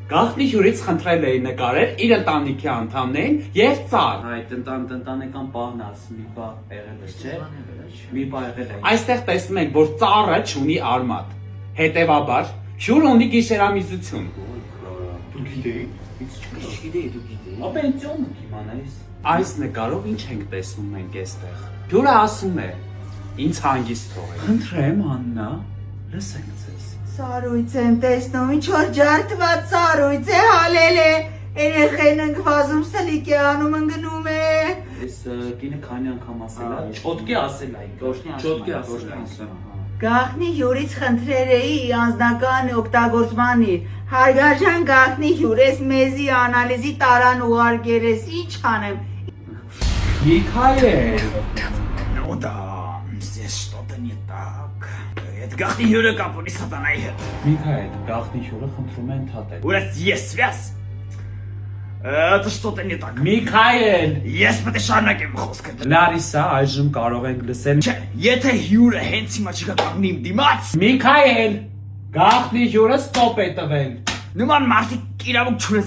Գաղտնի հյուրից խնդրել էի նկարել իր ընտանիքի անդամներին եւ ծառ։ Այդ ընտանեկան պահն ասում մի բա եղել է, չէ՞։ Մի բա եղել է։ Այստեղ տեսնում ենք, որ ծառը չունի արմատ։ Հետևաբար, հյուրը ունի գիշերամիզություն։ Դու գիտեի։ Չգիտեի, դու գիտեի։ Ապա ինձ կիմանայիս։ Այս նկարով ինչ ենք տեսնում մենք այստեղ։ Հյուրը ասում է. ինձ հանգիստ թողեք։ Խնդրեմ, Աննա, լսենք ձեզ։ Սարույց եմ տեսնում, ինչ որ ջարդված սարույց է, հալել է, երեխեն ընկվազում սլիկ է անում ընգնում է։ Այս կինը քանի անգամ ասել է, չոտկի ասել է, չոտկի ասել է։ Գաղտնի հյուրից խնդրել էի անձնական օգտագործման իր, հարգարժան գաղտնի հյուր ես մեզի անալիզի տարան ուղարկեր ես, ինչ անեմ։ Միքայել, Ну да, здесь что-то не так. Это գաղտնի հյուրը կապ ունի սատանայի հետ։ Միքայել, գաղտնի հյուրը խնդրում է ընդհատել։ У нас есть связь. Это что-то не так. Միքայել, Ես պետք է շարունակեմ խոսքը։ Լարիսա, այժմ կարող ենք լսել։ Չէ, եթե հյուրը հենց հիմա չի կանգնի իմ դիմաց, Միքայել, գաղտնի հյուրը ստոպ է տվել։ նման մարդիկ իրավունք չունեն